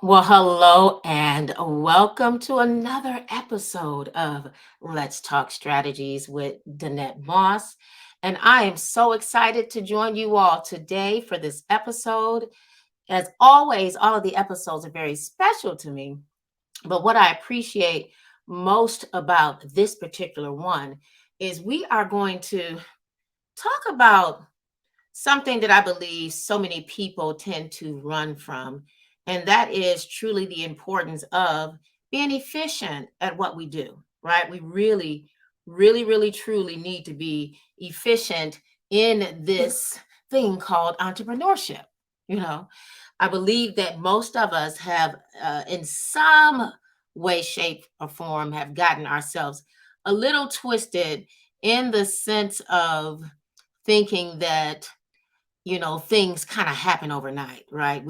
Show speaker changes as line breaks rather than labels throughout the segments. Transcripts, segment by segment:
Well, hello and welcome to another episode of Let's Talk Strategies with Danette Moss. And I am so excited to join you all today for this episode. As always, all of the episodes are very special to me. But what I appreciate most about this particular one is we are going to talk about something that I believe so many people tend to run from, and that is truly the importance of being efficient at what we do, right? We really, truly need to be efficient in this thing called entrepreneurship. You know, I believe that most of us have, in some way, shape, or form, have gotten ourselves a little twisted in the sense of thinking that things kind of happen overnight, right?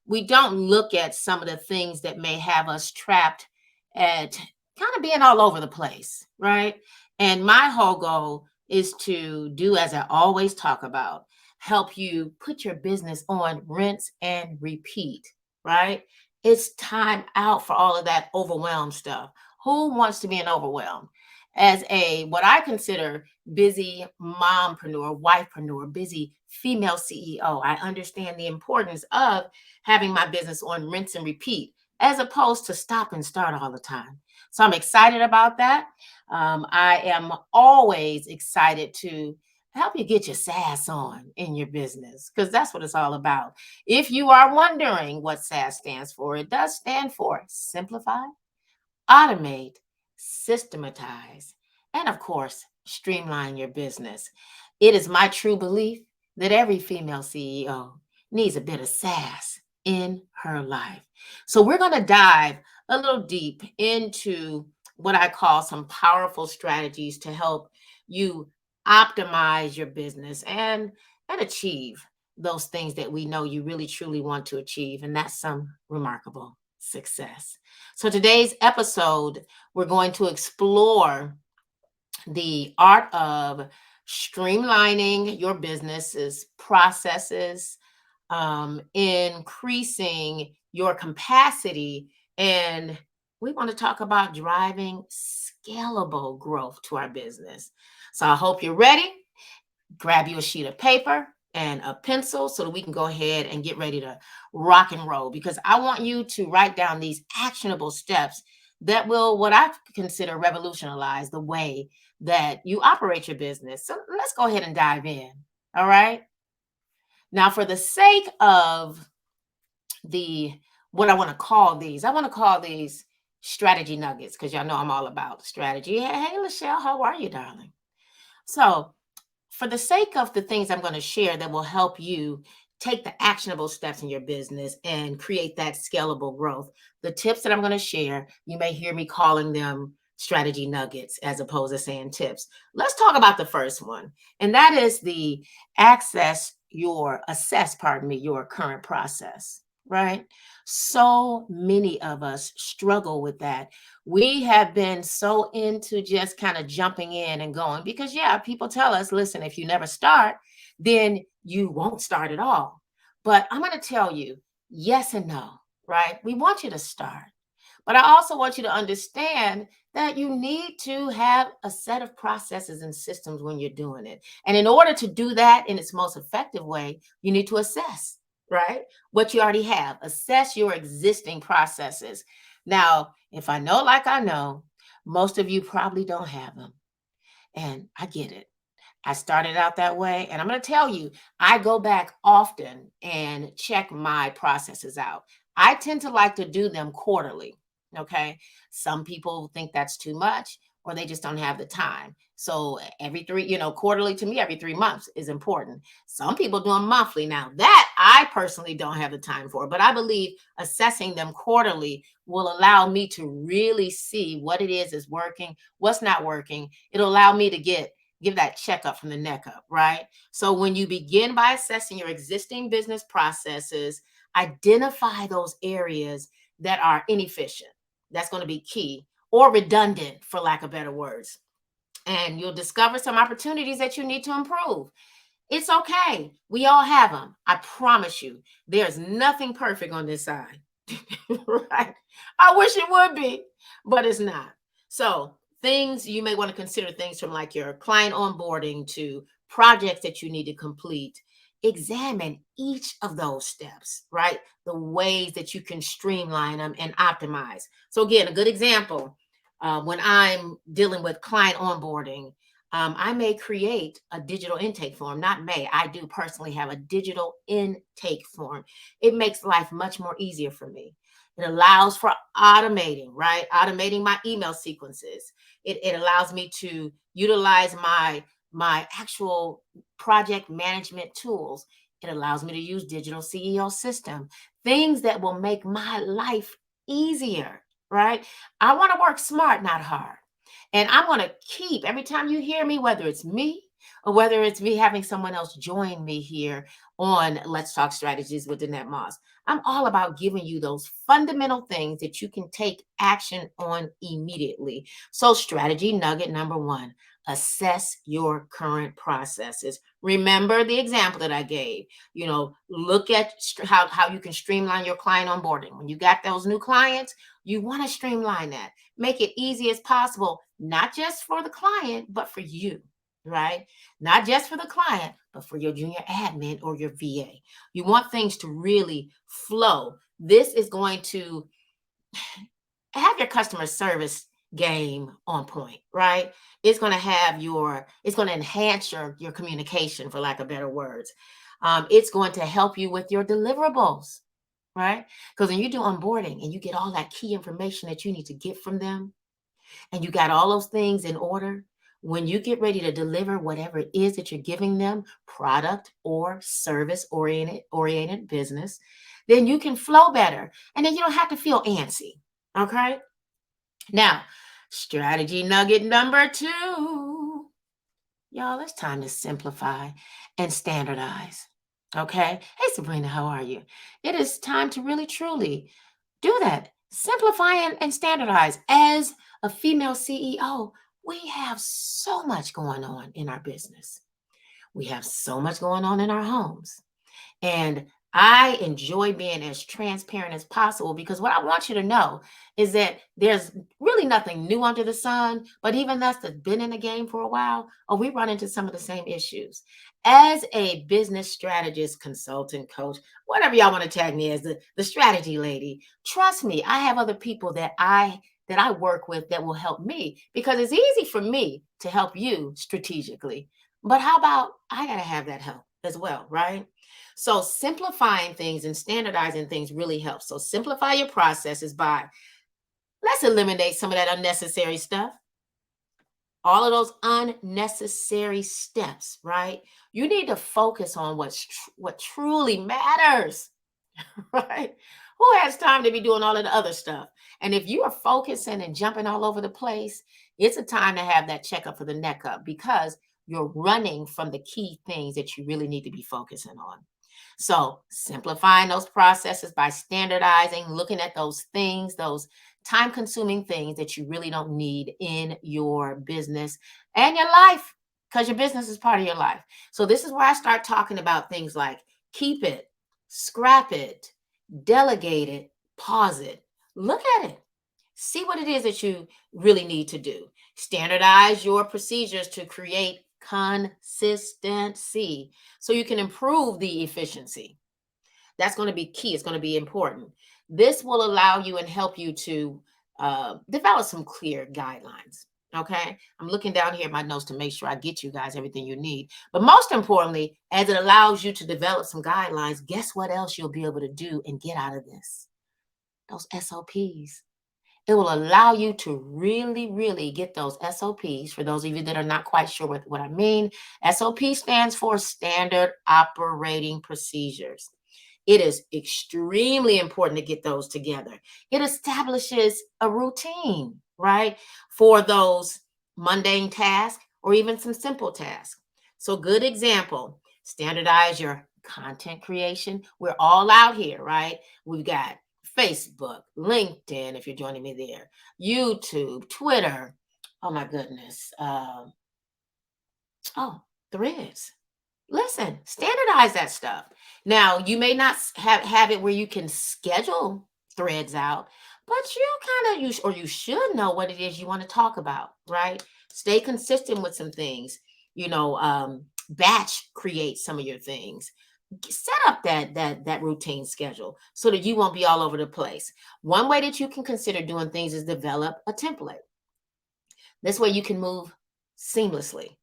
We don't look at some of the things that may have us trapped at kind of being all over the place, right? And my whole goal is to do as I always talk about, help you put your business on rinse and repeat, right? It's time out for all of that overwhelmed stuff. Who wants to be an overwhelmed? As a what I consider busy mompreneur, wifepreneur, busy female CEO, I understand the importance of having my business on rinse and repeat as opposed to stop and start all the time. So I'm excited about that. I am always excited to help you get your SaaS on in your business because that's what it's all about. If you are wondering what SaaS stands for, it does stand for simplify, automate, systematize, and of course, streamline your business. It is my true belief that every female CEO needs a bit of sass in her life. So, we're going to dive a little deep into what I call some powerful strategies to help you optimize your business and achieve those things that we know you really truly want to achieve, and that's some remarkable success. So, today's episode, we're going to explore the art of streamlining your business's processes, increasing your capacity, and we want to talk about driving scalable growth to our business. So, I hope you're ready. Grab you a sheet of paper and a pencil so that we can go ahead and get ready to rock and roll because I want you to write down these actionable steps that will, what I consider, revolutionize the way that you operate your business. So let's go ahead and dive in. All right. Now, for the sake of the what I want to call these strategy nuggets because y'all know I'm all about strategy. Hey, Lachelle, how are you, darling? So, for the sake of the things I'm going to share that will help you take the actionable steps in your business and create that scalable growth, the tips that I'm going to share, you may hear me calling them strategy nuggets as opposed to saying tips. Let's talk about the first one, and that is the pardon me, your current process, right? So many of us struggle with that. We have been so into just kind of jumping in and going because, yeah, people tell us, listen, if you never start, then you won't start at all. But I'm going to tell you, yes and no, right? We want you to start. But I also want you to understand that you need to have a set of processes and systems when you're doing it. And in order to do that in its most effective way, you need to assess, right? What you already have. Assess your existing processes. Now, if I know, like I know, most of you probably don't have them. And I get it. I started out that way. And I'm going to tell you, I go back often and check my processes out. I tend to like to do them quarterly. Okay. Some people think that's too much or they just don't have the time. So every three, quarterly to me, every 3 months is important. Some people do them monthly. Now, that I personally don't have the time for, but I believe assessing them quarterly will allow me to really see what it is working, what's not working. It'll allow me to give that checkup from the neck up, right? So when you begin by assessing your existing business processes, identify those areas that are inefficient. That's going to be key or redundant, for lack of better words. And you'll discover some opportunities that you need to improve. It's okay. We all have them. I promise you, there's nothing perfect on this side. Right? I wish it would be, but it's not. So, things you may want to consider things from like your client onboarding to projects that you need to complete. Examine each of those steps, right? The ways that you can streamline them and optimize. So, again, a good example when I'm dealing with client onboarding, I may create a digital intake form. Not may, I do personally have a digital intake form. It makes life much more easier for me. It allows for automating, right? Automating my email sequences. It allows me to utilize my actual project management tools. It allows me to use digital CEO system, things that will make my life easier, right? I want to work smart, not hard. And I want to keep every time you hear me, whether it's me or whether it's me having someone else join me here on Let's Talk Strategies with Danette Moss. I'm all about giving you those fundamental things that you can take action on immediately. So, strategy nugget number one, assess your current processes. Remember the example that I gave. Look at how you can streamline your client onboarding. When you got those new clients, you want to streamline that. Make it easy as possible, not just for the client, but for you, right? Not just for the client, but for your junior admin or your VA. You want things to really flow. This is going to have your customer service game on point, right? It's going to enhance your communication, for lack of better words. It's going to help you with your deliverables, right? Because when you do onboarding and you get all that key information that you need to get from them, and you got all those things in order, when you get ready to deliver whatever it is that you're giving them, product or service oriented business, then you can flow better. And then you don't have to feel antsy. Okay. Now, strategy nugget number two. Y'all, it's time to simplify and standardize. Okay. Hey, Sabrina, how are you? It is time to really, truly do that. Simplify and standardize. As a female CEO, we have so much going on in our business. We have so much going on in our homes. And I enjoy being as transparent as possible because what I want you to know is that there's really nothing new under the sun. But even us that's been in the game for a while, we run into some of the same issues. As a business strategist, consultant, coach, whatever y'all want to tag me as the strategy lady, trust me, I have other people that I work with that will help me because it's easy for me to help you strategically. But how about I got to have that help as well, right? So simplifying things and standardizing things really helps. So simplify your processes by let's eliminate some of that unnecessary stuff. All of those unnecessary steps, right? You need to focus on what truly matters, right? Who has time to be doing all of the other stuff? And if you are focusing and jumping all over the place, it's a time to have that checkup for the neck up because you're running from the key things that you really need to be focusing on. So, simplifying those processes by standardizing, looking at those things, those time consuming things that you really don't need in your business and your life, because your business is part of your life. So, this is where I start talking about things like keep it, scrap it, delegate it, pause it, look at it. See what it is that you really need to do. Standardize your procedures to create consistency so you can improve the efficiency. That's going to be key. It's going to be important. This will allow you and help you to develop some clear guidelines. Okay. I'm looking down here at my notes to make sure I get you guys everything you need. But most importantly, as it allows you to develop some guidelines, guess what else you'll be able to do and get out of this? Those SOPs. It will allow you to really, really get those SOPs. For those of you that are not quite sure what I mean, SOP stands for Standard Operating Procedures. It is extremely important to get those together. It establishes a routine, right, for those mundane tasks or even some simple tasks. So, good example, standardize your content creation. We're all out here, right? We've got Facebook, LinkedIn, if you're joining me there, YouTube, Twitter. Oh my goodness. Oh, Threads. Listen, standardize that stuff. Now, you may not have it where you can schedule threads out, but you kind of or you should know what it is you want to talk about, right? Stay consistent with some things. Batch create some of your things. Set up that routine schedule so that you won't be all over the place. One way that you can consider doing things is develop a template. This way you can move seamlessly,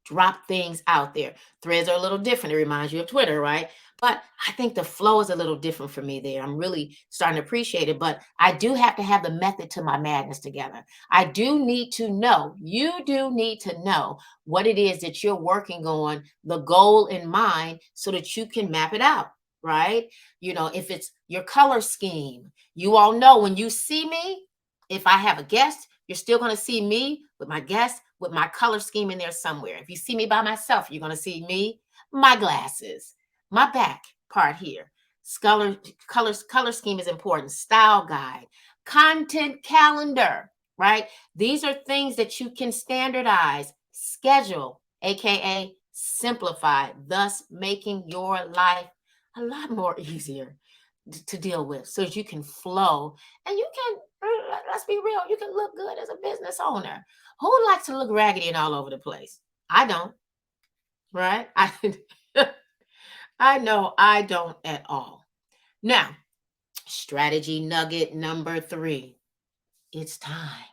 drop things out there. Threads are a little different. It reminds you of Twitter, right? But I think the flow is a little different for me there. I'm really starting to appreciate it, but I do have to have the method to my madness together. I do need to know, you do need to know what it is that you're working on, the goal in mind, so that you can map it out, right? If it's your color scheme, you all know when you see me, if I have a guest, you're still going to see me with my guest with my color scheme in there somewhere. If you see me by myself, you're going to see me, my glasses, my back part here. Color scheme is important. Style guide, content calendar, right? These are things that you can standardize, schedule, aka simplify, thus making your life a lot more easier to deal with so that you can flow and you can, let's be real, you can look good as a business owner. Who likes to look raggedy and all over the place? I don't, right? I know I don't at all. Now, strategy nugget number 3. It's time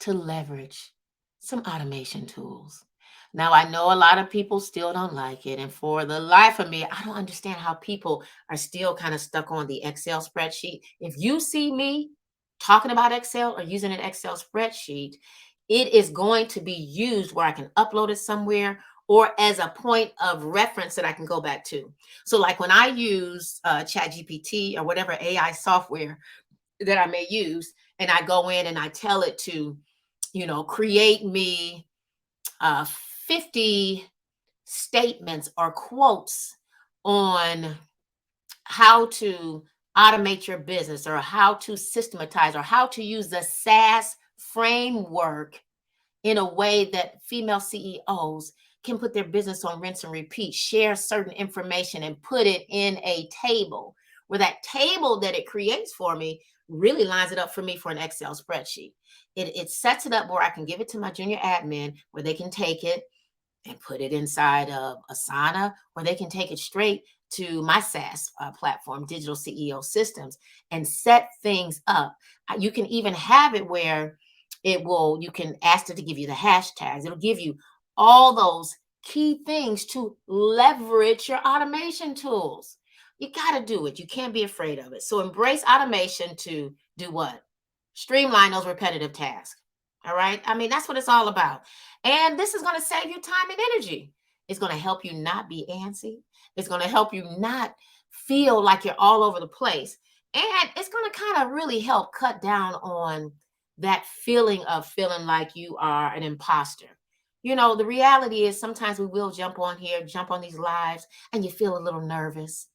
to leverage some automation tools. Now, I know a lot of people still don't like it. And for the life of me, I don't understand how people are still kind of stuck on the Excel spreadsheet. If you see me talking about Excel or using an Excel spreadsheet, it is going to be used where I can upload it somewhere or as a point of reference that I can go back to. So, like when I use ChatGPT or whatever AI software that I may use, and I go in and I tell it to, create me 50 statements or quotes on how to automate your business or how to systematize or how to use the SaaS framework in a way that female CEOs can put their business on rinse and repeat, share certain information and put it in a table where that table that it creates for me really lines it up for me for an Excel spreadsheet. It sets it up where I can give it to my junior admin where they can take it and put it inside of Asana, or they can take it straight to my SaaS platform, Digital CEO Systems, and set things up. You can even have it where you can ask it to give you the hashtags. It'll give you all those key things to leverage your automation tools. You got to do it. You can't be afraid of it. So embrace automation to do what? Streamline those repetitive tasks. All right. I mean, that's what it's all about. And this is going to save you time and energy. It's going to help you not be antsy. It's going to help you not feel like you're all over the place. And it's going to kind of really help cut down on that feeling of feeling like you are an imposter. The reality is sometimes we will jump on here, jump on these lives, and you feel a little nervous.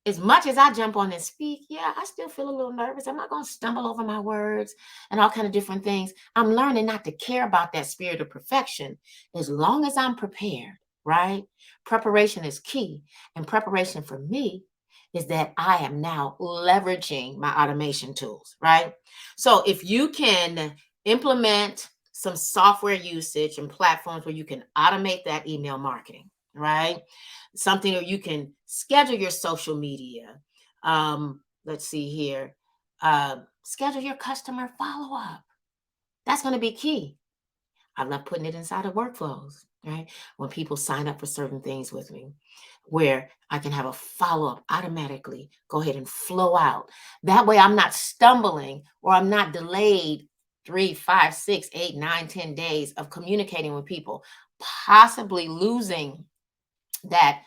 As much as I jump on and speak, yeah, I still feel a little nervous. I'm not going to stumble over my words and all kind of different things. I'm learning not to care about that spirit of perfection as long as I'm prepared, right? Preparation is key. And preparation for me is that I am now leveraging my automation tools, right? So if you can implement some software usage and platforms where you can automate that email marketing, right? Something where you can schedule your social media. Let's see here. Schedule your customer follow up. That's going to be key. I love putting it inside of workflows, right? When people sign up for certain things with me, where I can have a follow up automatically go ahead and flow out. That way I'm not stumbling or I'm not delayed 3, 5, 6, 8, 9, 10 days of communicating with people, possibly losing that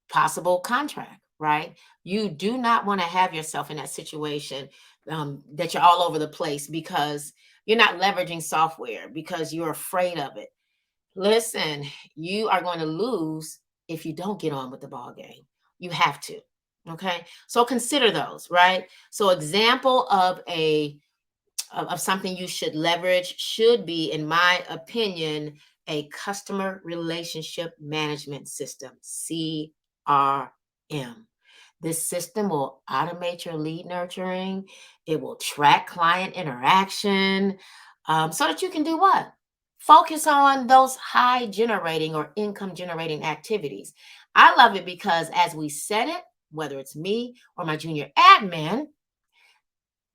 possible contract, right? You do not want to have yourself in that situation that you're all over the place because you're not leveraging software because you're afraid of it. Listen, you are going to lose if you don't get on with the ball game. You have to. Okay. So consider those, right? So example of something you should leverage should be, in my opinion, a customer relationship management system, CRM. This system will automate your lead nurturing. It will track client interaction so that you can do what? Focus on those high generating or income generating activities. I love it because as we set it, whether it's me or my junior admin,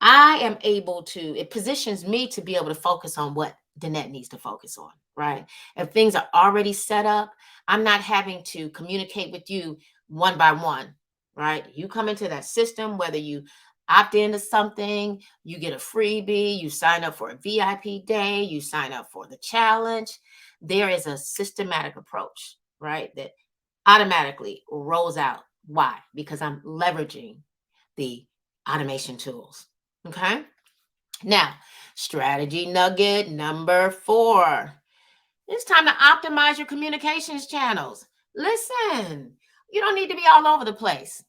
I am able to, it positions me to be able to focus on what Danette needs to focus on, right? If things are already set up, I'm not having to communicate with you one by one, right? You come into that system, whether you opt into something, you get a freebie, you sign up for a VIP day, you sign up for the challenge. There is a systematic approach, right? That automatically rolls out. Why? Because I'm leveraging the automation tools. Okay. Now, strategy nugget number 4. It's time to optimize your communications channels. Listen, you don't need to be all over the place.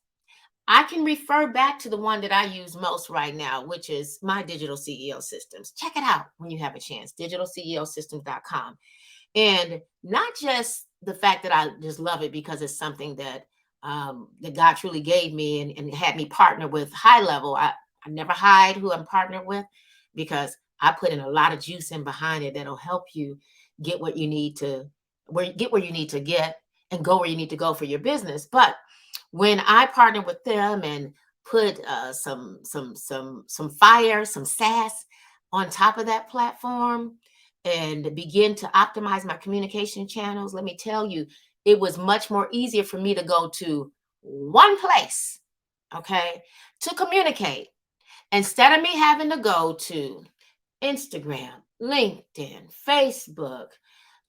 I can refer back to the one that I use most right now, which is my digital CEO systems. Check it out when you have a chance, digitalceosystems.com. And not just the fact that I just love it because it's something that God truly gave me and had me partner with high level. I never hide who I'm partnered with because I put in a lot of juice in behind it that'll help you get what you need to where you need to get and go where you need to go for your business. But when I partner with them and put some fire, some sass on top of that platform and begin to optimize my communication channels, let me tell you, it was much more easier for me to go to one place, okay, to communicate instead of me having to go to Instagram, LinkedIn, Facebook,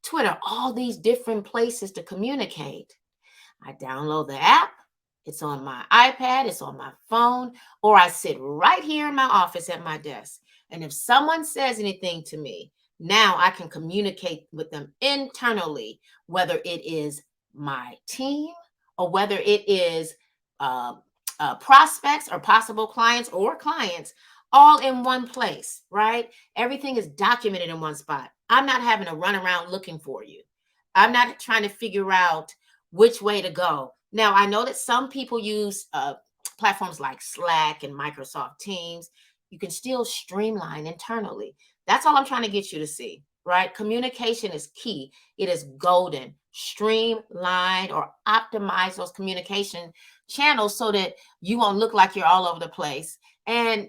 Twitter, all these different places to communicate. I download the app. It's on my iPad, it's on my phone, or I sit right here in my office at my desk. And if someone says anything to me, now I can communicate with them internally, whether it is my team or whether it is uh, prospects or possible clients or clients all in one place, right? Everything is documented in one spot. I'm not having to run around looking for you. I'm not trying to figure out which way to go. Now, I know that some people use platforms like Slack and Microsoft Teams. You can still streamline internally. That's all I'm trying to get you to see, right? Communication is key. It is golden. Streamline or optimize those communication channels so that you won't look like you're all over the place. And,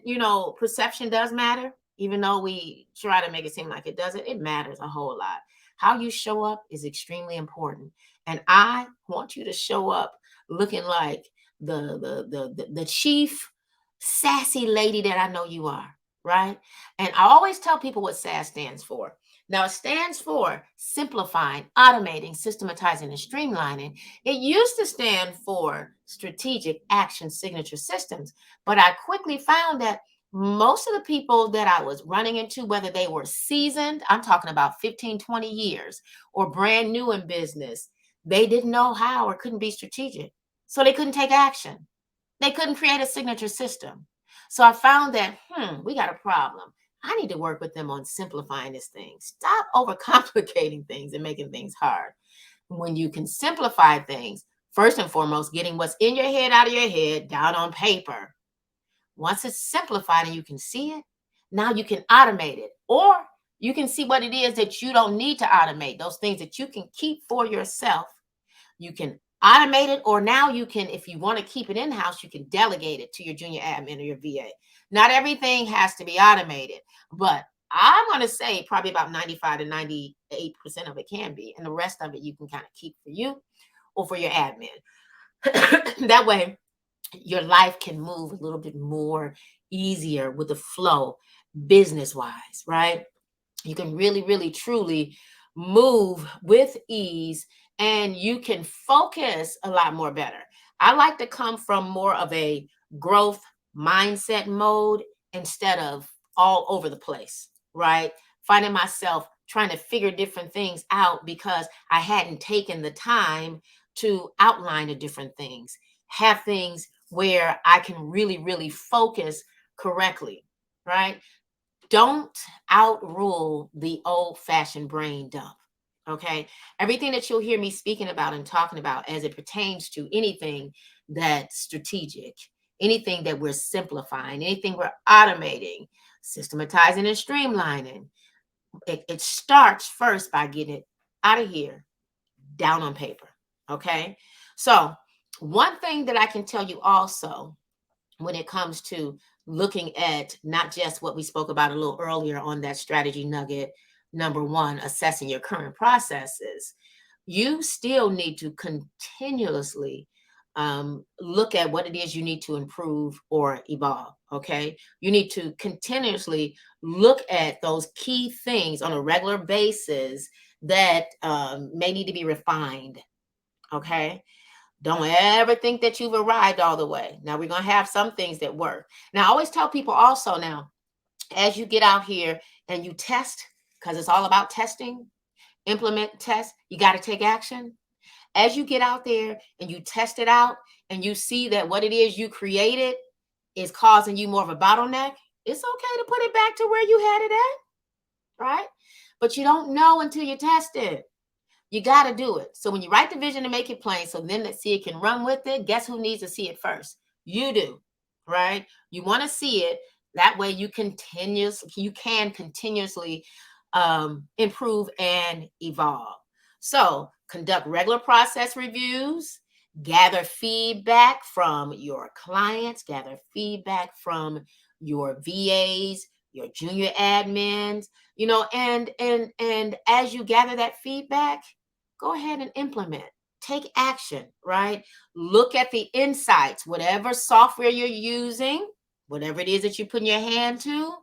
perception does matter, even though we try to make it seem like it doesn't. It matters a whole lot. How you show up is extremely important. And I want you to show up looking like the chief sassy lady that I know you are, right? And I always tell people what SAS stands for. Now, it stands for simplifying, automating, systematizing, and streamlining. It used to stand for strategic action signature systems, but I quickly found that most of the people that I was running into, whether they were seasoned, I'm talking about 15, 20 years, or brand new in business, they didn't know how or couldn't be strategic. So they couldn't take action. They couldn't create a signature system. So I found that, we got a problem. I need to work with them on simplifying this thing. Stop overcomplicating things and making things hard. When you can simplify things, first and foremost, getting what's in your head out of your head down on paper. Once it's simplified and you can see it, now you can automate it. Or you can see what it is that you don't need to automate, those things that you can keep for yourself. You can automate it, or now you can, if you want to keep it in-house, you can delegate it to your junior admin or your VA. Not everything has to be automated, but I'm going to say probably about 95 to 98% of it can be. And the rest of it you can kind of keep for you or for your admin. That way, your life can move a little bit more easier with the flow business wise, right? You can really, really, truly move with ease and you can focus a lot more better. I like to come from more of a growth mindset mode instead of all over the place, right? Finding myself trying to figure different things out because I hadn't taken the time to outline the different things, have things where I can really, really focus correctly, right? Don't outrule the old fashioned brain dump. Okay. Everything that you'll hear me speaking about and talking about as it pertains to anything that's strategic, anything that we're simplifying, anything we're automating, systematizing and streamlining, it starts first by getting it out of here, down on paper. Okay. So, one thing that I can tell you also when it comes to looking at not just what we spoke about a little earlier on that strategy nugget, number one, assessing your current processes, you still need to continuously look at what it is you need to improve or evolve. Okay. You need to continuously look at those key things on a regular basis that may need to be refined. Okay. Don't ever think that you've arrived all the way. Now, we're going to have some things that work. Now, I always tell people also now, as you get out here and you test, because it's all about testing, implement, test, you got to take action. As you get out there and you test it out and you see that what it is you created is causing you more of a bottleneck, it's okay to put it back to where you had it at, right? But you don't know until you test it. You got to do it. So when you write the vision and make it plain, so then let's see it can run with it. Guess who needs to see it first? You do, right? You want to see it. That way you can continuously improve and evolve. So conduct regular process reviews, gather feedback from your clients, gather feedback from your VAs, your junior admins, and as you gather that feedback, go ahead and implement. Take action, right? Look at the insights, whatever software you're using, whatever it is that you put your hand to,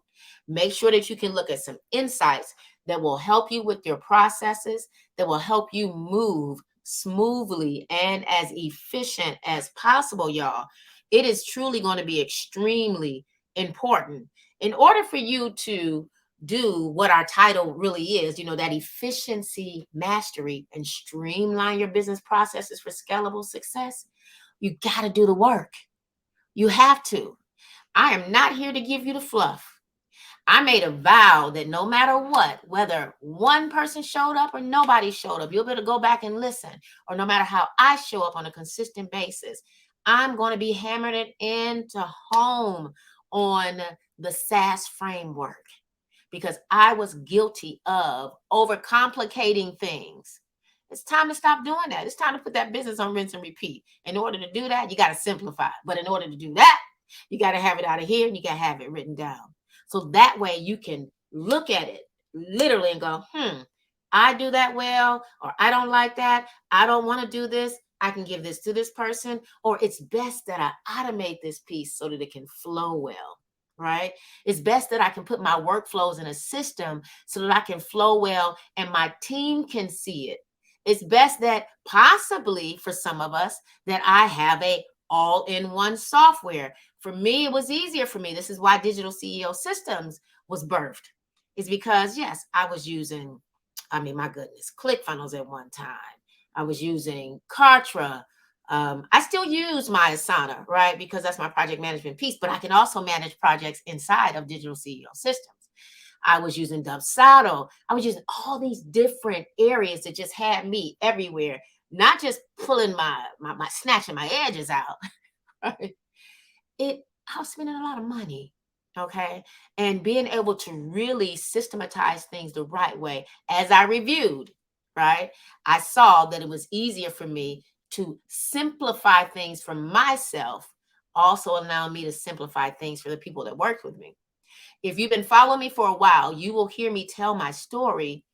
make sure that you can look at some insights that will help you with your processes, that will help you move smoothly and as efficient as possible, y'all. It is truly going to be extremely important. In order for you to do what our title really is, that efficiency mastery and streamline your business processes for scalable success, you got to do the work. You have to. I am not here to give you the fluff. I made a vow that no matter what, whether one person showed up or nobody showed up, you'll be able to go back and listen, or no matter how I show up on a consistent basis, I'm going to be hammering it into home on the SaaS framework, because I was guilty of overcomplicating things. It's time to stop doing that. It's time to put that business on rinse and repeat. In order to do that, you got to simplify. But in order to do that, you got to have it out of here and you got to have it written down. So that way you can look at it literally and go, I do that well, or I don't like that. I don't want to do this. I can give this to this person, or it's best that I automate this piece so that it can flow well, right? It's best that I can put my workflows in a system so that I can flow well and my team can see it. It's best that possibly for some of us that I have a all-in-one software. For me, it was easier for me. This is why Digital CEO Systems was birthed. It's because, yes, I was using, my goodness, ClickFunnels at one time. I was using Kartra. I still use my Asana, right? Because that's my project management piece, but I can also manage projects inside of Digital CEO Systems. I was using Dubsado. I was using all these different areas that just had me everywhere, not just pulling my snatching my edges out. Right? I was spending a lot of money. Okay. And being able to really systematize things the right way, as I reviewed, right? I saw that it was easier for me to simplify things for myself, also allow me to simplify things for the people that worked with me. If you've been following me for a while, you will hear me tell my story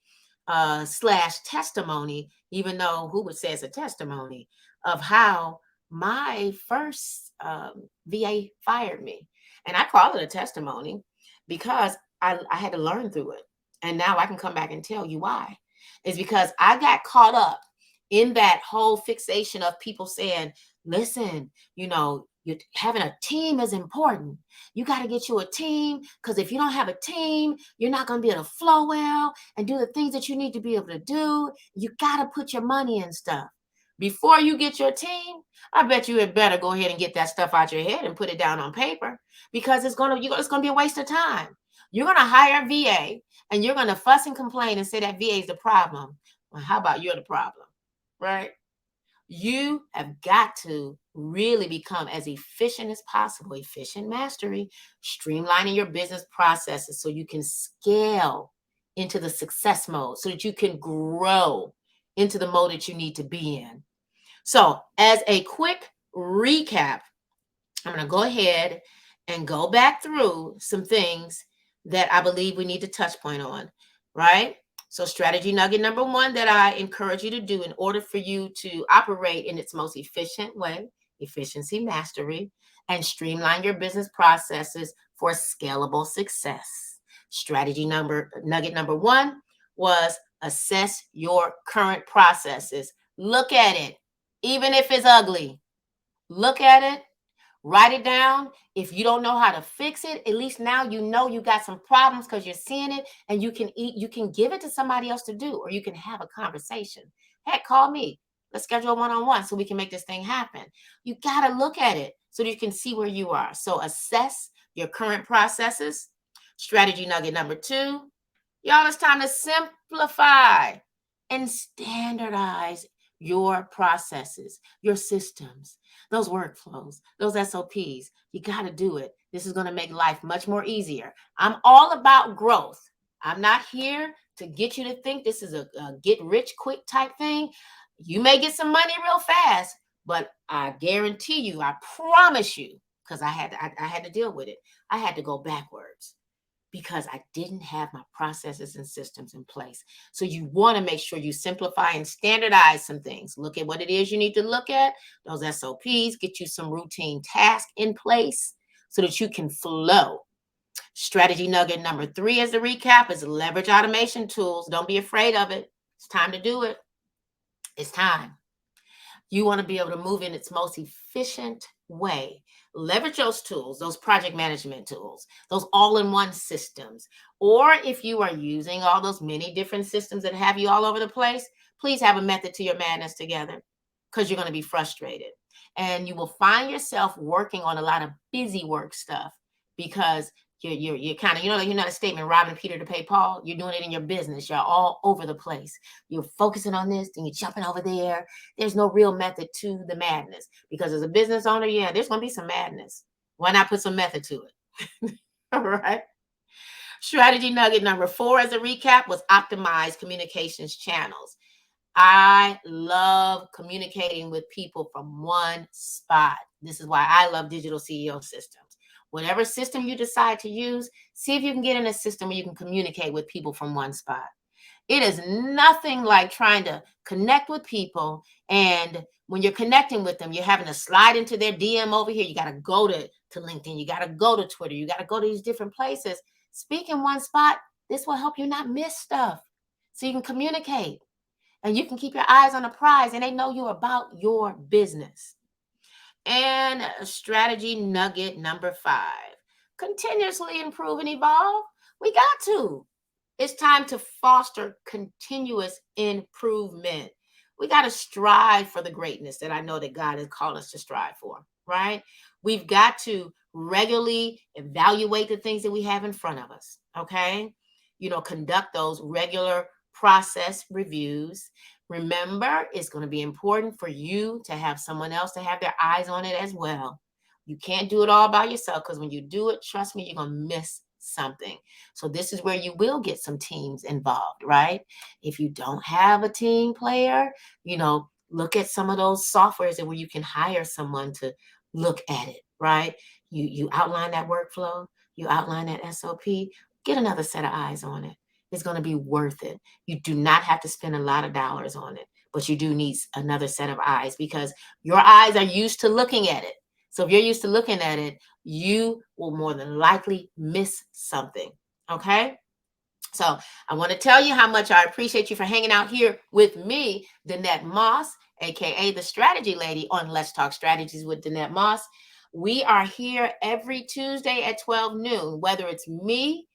slash testimony, even though who would say it's a testimony, of how my first VA fired me. And I call it a testimony because I had to learn through it. And now I can come back and tell you why. It's because I got caught up in that whole fixation of people saying, listen, you're having a team is important. You got to get you a team, because if you don't have a team, you're not going to be able to flow well and do the things that you need to be able to do. You got to put your money in stuff. Before you get your team, I bet you had better go ahead and get that stuff out your head and put it down on paper, because it's going to be a waste of time. You're going to hire a VA and you're going to fuss and complain and say that VA is the problem. Well, how about you're the problem, right? You have got to really become as efficient as possible, efficient mastery, streamlining your business processes so you can scale into the success mode, so that you can grow into the mode that you need to be in. So, as a quick recap, I'm going to go ahead and go back through some things that I believe we need to touch point on, right? So, strategy nugget number one that I encourage you to do in order for you to operate in its most efficient way, efficiency mastery, and streamline your business processes for scalable success. Strategy nugget number one was assess your current processes. Look at it, even if it's ugly. Look at it. Write it down. If you don't know how to fix it, at least now you know you got some problems because you're seeing it, and you can give it to somebody else to do, or you can have a conversation. Heck, call me. Let's schedule a one-on-one so we can make this thing happen. You got to look at it so that you can see where you are. So assess your current processes. Strategy nugget number two, y'all, it's time to simplify and standardize your processes, your systems, those workflows, those SOPs. You got to do it. This is going to make life much more easier. I'm all about growth. I'm not here to get you to think this is a get rich quick type thing. You may get some money real fast, but I guarantee you, I promise you, because I had to deal with it. I had to go backwards because I didn't have my processes and systems in place. So you want to make sure you simplify and standardize some things. Look at what it is you need to look at, those SOPs, get you some routine tasks in place so that you can flow. Strategy nugget number three, as a recap, is leverage automation tools. Don't be afraid of it. It's time to do it. It's time. You want to be able to move in its most efficient way. Leverage those tools, those project management tools, those all-in-one systems. Or if you are using all those many different systems that have you all over the place, please have a method to your madness together, because you're going to be frustrated. And you will find yourself working on a lot of busy work stuff because you're kind of, you're not a statement robbing Peter to pay Paul. You're doing it in your business. You're all over the place. You're focusing on this, then you're jumping over there. There's no real method to the madness, because as a business owner, yeah, there's going to be some madness. Why not put some method to it? All right. Strategy nugget number four, as a recap, was optimize communications channels. I love communicating with people from one spot. This is why I love digital CEO systems. Whatever system you decide to use, see if you can get in a system where you can communicate with people from one spot. It is nothing like trying to connect with people, and when you're connecting with them, you're having to slide into their DM over here. You got to go to LinkedIn. You got to go to Twitter. You got to go to these different places. Speak in one spot. This will help you not miss stuff so you can communicate and you can keep your eyes on the prize, and they know you're about your business. And strategy nugget number five, continuously improve and evolve. We got to. It's time to foster continuous improvement. We got to strive for the greatness that I know that God has called us to strive for, right? We've got to regularly evaluate the things that we have in front of us, okay? Conduct those regular process reviews. Remember, it's going to be important for you to have someone else to have their eyes on it as well. You can't do it all by yourself, because when you do it, trust me, you're going to miss something. So this is where you will get some teams involved, right? If you don't have a team player, look at some of those softwares where you can hire someone to look at it, right? You outline that workflow, you outline that SOP, get another set of eyes on it. It's going to be worth it. You do not have to spend a lot of dollars on it, but you do need another set of eyes, because your eyes are used to looking at it. So if you're used to looking at it, you will more than likely miss something. Okay? So I want to tell you how much I appreciate you for hanging out here with me, Danette Moss, aka the Strategy Lady, on Let's Talk Strategies with Danette Moss. We are here every Tuesday at 12 noon, whether it's me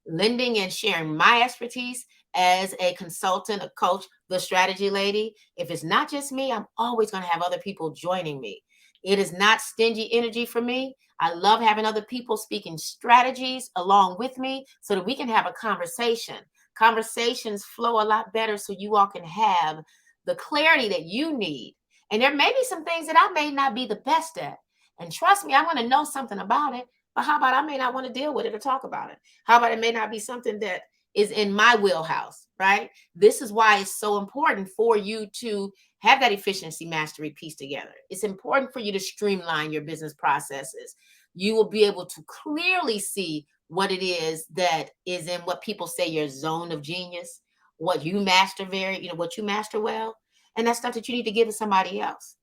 lending and sharing my expertise as a consultant, a coach, the Strategy Lady. If it's not just me, I'm always going to have other people joining me. It is not stingy energy for me. I love having other people speaking strategies along with me so that we can have a conversation. Conversations flow a lot better so you all can have the clarity that you need And there may be some things that I may not be the best at. And trust me, I want to know something about it. But how about I may not want to deal with it or talk about it? How about it may not be something that is in my wheelhouse, right? This is why it's so important for you to have that efficiency mastery piece together. It's important for you to streamline your business processes. You will be able to clearly see what it is that is in what people say your zone of genius, what you master what you master well, and that's stuff that you need to give to somebody else.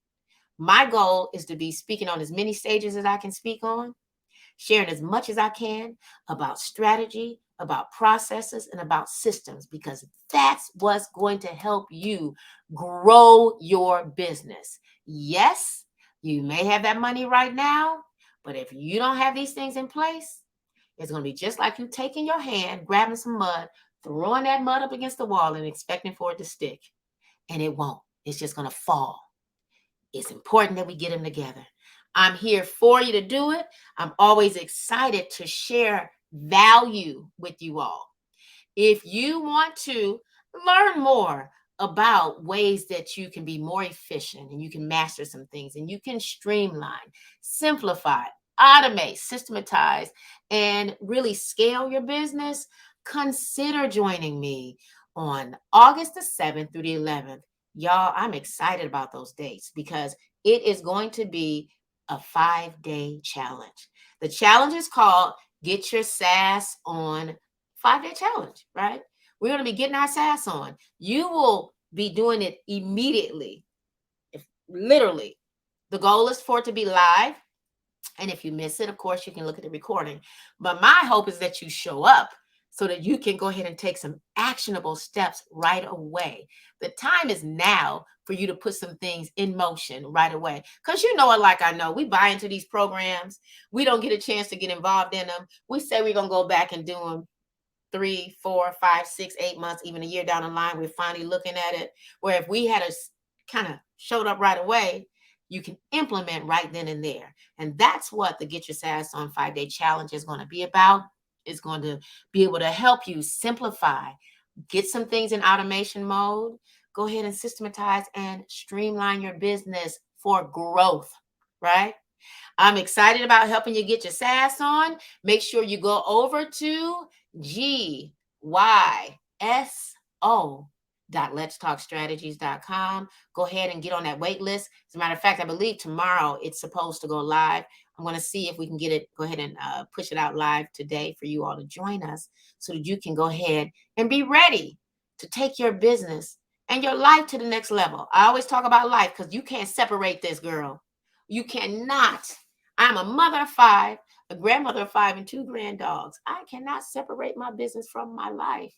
My goal is to be speaking on as many stages as I can speak on, sharing as much as I can about strategy, about processes, and about systems, because that's what's going to help you grow your business. Yes, you may have that money right now, but if you don't have these things in place, it's going to be just like you taking your hand, grabbing some mud, throwing that mud up against the wall and expecting for it to stick. And it won't. It's just going to fall. It's important that we get them together. I'm here for you to do it. I'm always excited to share value with you all. If you want to learn more about ways that you can be more efficient and you can master some things and you can streamline, simplify, automate, systematize, and really scale your business, consider joining me on August the 7th through the 11th. Y'all, I'm excited about those dates because it is going to be a 5-day challenge. The challenge is called Get Your SaaS On 5-day challenge, right? We're going to be getting our SaaS on. You will be doing it immediately. If literally, the goal is for it to be live. And if you miss it, of course, you can look at the recording. But my hope is that you show up so that you can go ahead and take some actionable steps right away. The time is now for you to put some things in motion right away. Because you know it like I know. We buy into these programs. We don't get a chance to get involved in them. We say we're going to go back and do them 3, 4, 5, 6, 8 months, even a year down the line. We're finally looking at it. Where if we had a kind of showed up right away, you can implement right then and there. And that's what the Get Your SaaS On 5-day challenge is going to be about. It's going to be able to help you simplify, get some things in automation mode, go ahead and systematize and streamline your business for growth, right? I'm excited about helping you get your SaaS on. Make sure you go over to gyso.letstalkstrategies.com. Go ahead and get on that wait list. As a matter of fact, I believe tomorrow it's supposed to go live. I'm going to see if we can get it, go ahead and push it out live today for you all to join us so that you can go ahead and be ready to take your business and your life to the next level. I always talk about life because you can't separate this, girl. You cannot. I'm a mother of 5, a grandmother of 5, and 2 grand dogs. I cannot separate my business from my life.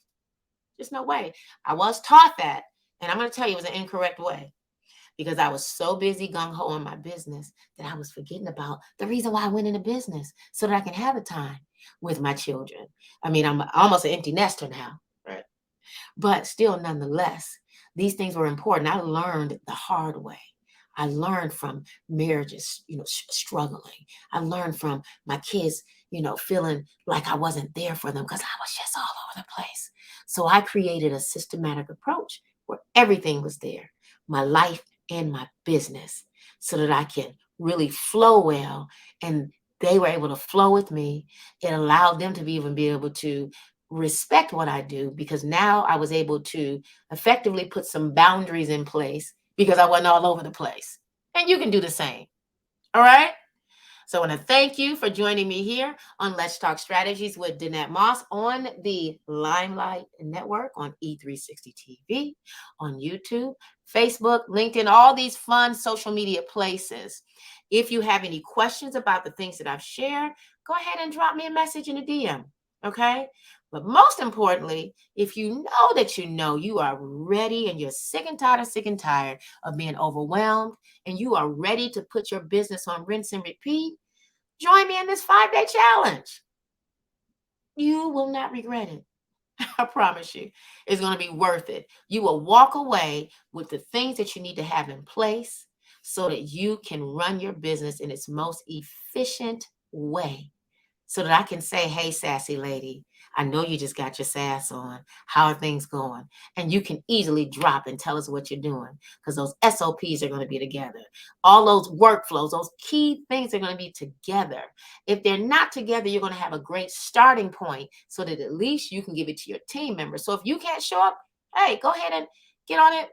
There's no way. I was taught that, and I'm going to tell you it was an incorrect way because I was so busy gung-ho on my business that I was forgetting about the reason why I went into business so that I can have the time with my children. I mean, I'm almost an empty nester now, right? But still, nonetheless, these things were important. I learned the hard way. I learned from marriages, struggling. I learned from my kids, feeling like I wasn't there for them because I was just all over the place. So I created a systematic approach where everything was there, my life and my business, so that I can really flow well. And they were able to flow with me. It allowed them to even be able to respect what I do because now I was able to effectively put some boundaries in place because I wasn't all over the place. And you can do the same. All right. So I want to thank you for joining me here on Let's Talk Strategies with Danette Moss on the Limelight Network, on E360 TV, on YouTube, Facebook, LinkedIn, all these fun social media places. If you have any questions about the things that I've shared, go ahead and drop me a message in a DM. Okay. But most importantly, if you know that you are ready and you're sick and tired of being overwhelmed and you are ready to put your business on rinse and repeat, join me in this 5-day challenge. You will not regret it. I promise you, it's going to be worth it. You will walk away with the things that you need to have in place so that you can run your business in its most efficient way. so that I can say, hey, sassy lady, I know you just got your sass on. How are things going? And you can easily drop and tell us what you're doing, because those SOPs are going to be together. All those workflows, those key things are going to be together. If they're not together, you're going to have a great starting point so that at least you can give it to your team members. So if you can't show up, hey, go ahead and get on it.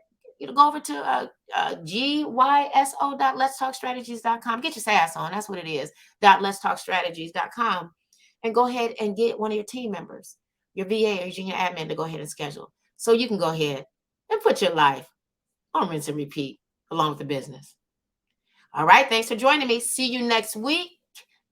Go over to gyso.letstalkstrategies.com. Get your sass on. That's what it is. .letstalkstrategies.com, and go ahead and get one of your team members, your VA or your junior admin, to go ahead and schedule. So you can go ahead and put your life on rinse and repeat along with the business. All right. Thanks for joining me. See you next week.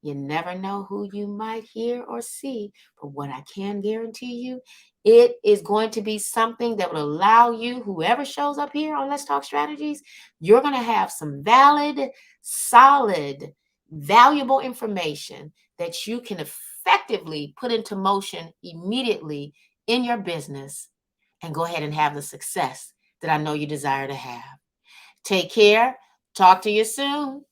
You never know who you might hear or see, but what I can guarantee you, it is going to be something that will allow you, whoever shows up here on Let's Talk Strategies, you're going to have some valid, solid, valuable information that you can effectively put into motion immediately in your business and go ahead and have the success that I know you desire to have. Take care. Talk to you soon.